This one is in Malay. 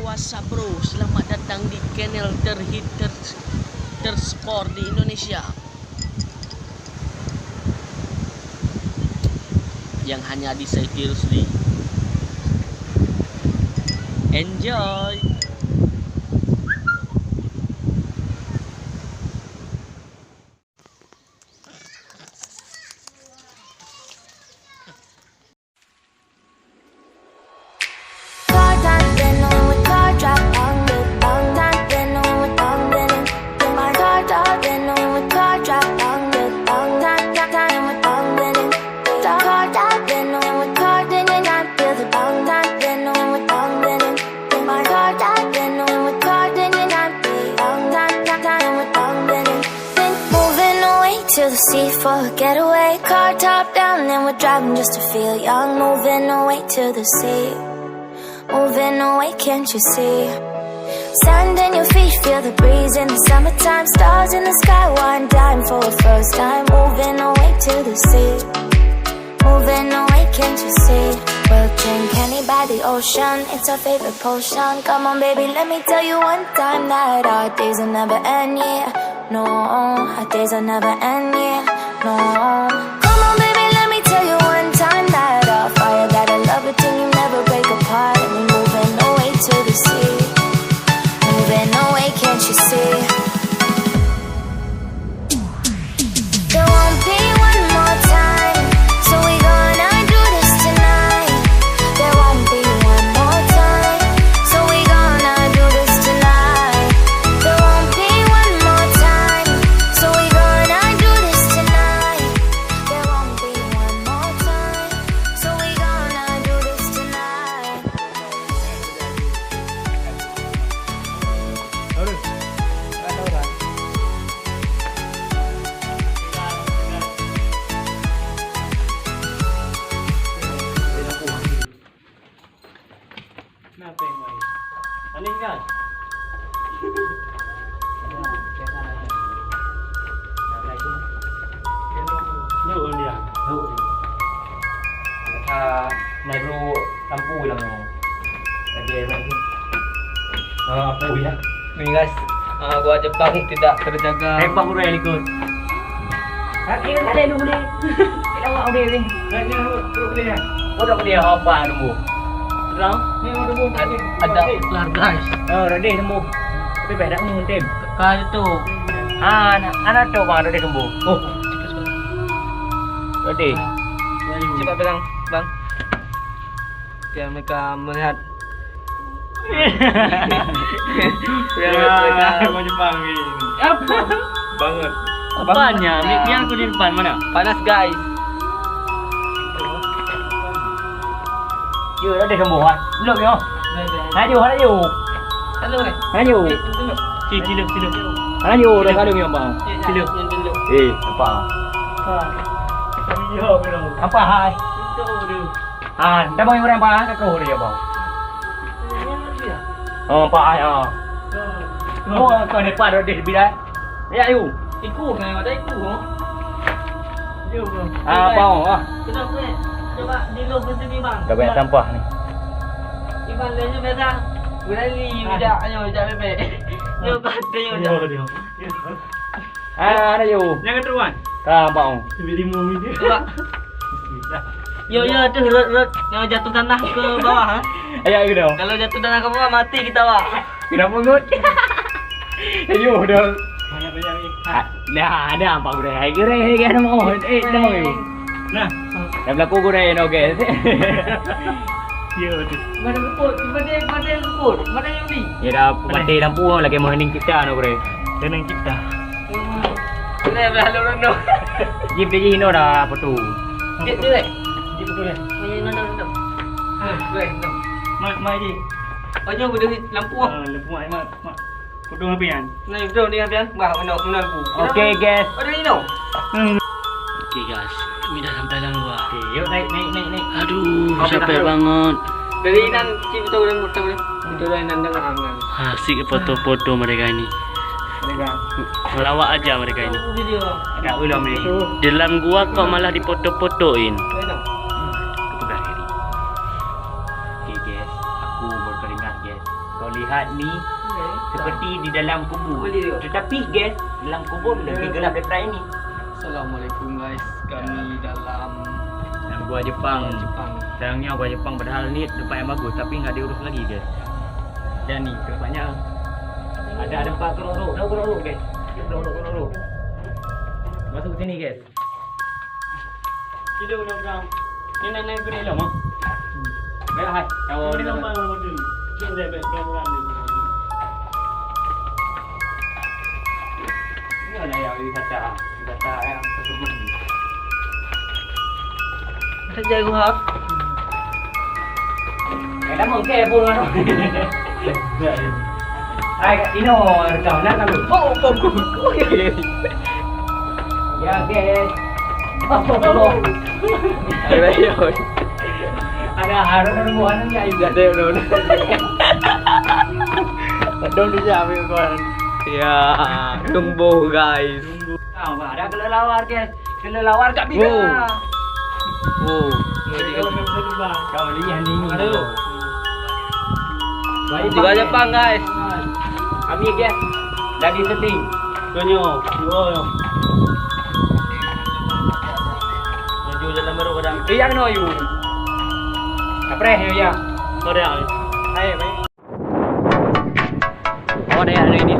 dewasa bro, selamat datang di channel terhit tersport di Indonesia yang hanya di Saiful Rusli. Enjoy. To the sea for a getaway, car top down and we're driving just to feel young. Moving away to the sea, moving away, can't you see? Sand in your feet, feel the breeze in the summertime. Stars in the sky, one dime for a first time. Moving away to the sea, moving away, can't you see? We'll drink honey by the ocean, it's our favorite potion. Come on baby, let me tell you one time that our days will never end, yeah. No, our days will never end, yeah. No, come on baby, let me tell you one time that our fire got a love it till you never break apart. And we're moving away to the sea, moving away, can't you see? There won't be one more time, so we gonna do this tonight. There won't be one more time, so we gonna do this tonight. There won't be one more time, so we gonna do this tonight. There won't be one more time, so we gonna do this tonight. Kenapa yang main? Paling kan? Nụ dia. Nụ. Kata naik dulu lampu hilang memang. Lagi naik ni. Apa ya? Ni guys, gua Jepang tidak terjaga. Hebat guru yang ikut. Ini ada dulu ni. Kita awak dia ni. Tanya guru dia. Bodoh dia apa dulu? Terang? Ni ada pun Ada kelar guys. Oh, ready sembuh. Tapi baik dah mun tim. Kali tu. Anak tu bang ready sembuh. Oh, Ready. Cepat pegang, bang. Biar mereka melihat. Biar mereka. Kau Jepang ni. Apa? Banget. Apanya? Miknya aku di depan mana? Panas guys. Chưa đã đi không buồn được không? Hãy vô hãy vô. Ciluk. Hãy vô đây hãy được không? Ciluk. Apa? Yo, bro. Apa hai? Dah mau yang apa? Dah kau dia bang. Apa hai? Oh, kau ni pada dia bila. Ya you. Ikut kan, ada ikut kan? Yo, bro. Bang. Kenapa ni? Coba di luar sini bang. Dah banyak sampah ni. Iban lainnya biasa. Berani bijak bebek. Yo kata yo. Dia. Ada you. Jangan teruan. Bang. Lebih lima minit. Coba. Yo tu rut yang jatuh tanah ke bawah. Ayo gitu. Kalau jatuh tanah ke bawah mati kita wak. Kenapa ngut? Ayo dah. Banyak ni. Nah, ada apa gue? Hai gue, ada mau. Ada mau you. Nah. Dah berlaku gue okey. Yo tu. Mana keput? Mana yang keput? Mana yang ni? Ya dah mati lampu lagi mau hening kita no gue. Tenang kita. Ni berlalu rondo. Jeep dia hino dah apa tu? Dia tu eh. Ji betul eh. Ni rondo. Gue. Mai ji. Oh nyo udah lampu ah. Lampu mak. Potong api kan. Nah betul ni kan. Bah menolku. Okey guys. Oh dia no. Okay guys, kami dah sampai dalam luar. Okey, yuk naik. Aduh, Kau capek dah- banget. Dari nan si betul dan betul. Betul dan dengan angan. Asik foto-foto mereka ini. Mereka. Melawak aja mereka ini. Video. Ada ulam ni. Dalam gua kok malah dipoto-fotoin. Betul. Kepegang diri. Okey guys, aku berkeringat guys. Kau lihat ni seperti di dalam kubur. Boleh tengok. Tetapi guys, dalam kubur lebih gelap daripada ini. Assalamualaikum guys. Kami dalam Gua Jepang. Jepang. Sayangnya gua Jepang padahal ni tempat yang bagus tapi enggak diurus lagi guys. Dan ni tempatnya ada tempat kerorok guys. Kerorok. Masuk ke sini guys. Kita udah berang. Ni nak naik beri lah, mak. Baik hai. Kau Ini di dalam. nama nama tu. Kita dah baik kamera ni. Ini ada yang wisata yang tersebut ni. Sejak aku hap. Kau dah mungkin pun kan. Hai, Ino rekam nak tak lu? Oh. Ya guys. Oh. Ada harus buan ni ayu gak ada dulu. Dong dia ambil kawan. Ya, tunggu guys. Ada kelelawar guys. Kelelawar kat bina. Oh. Kau lihat ni. Aduh. Juga Jepang guys. Kami guys. Dah di setting. Konyo. Yo. Maju jalan baru kadang. Yang no you. Kapre ya. Korea. Hai, baik. Oh, ada hari ini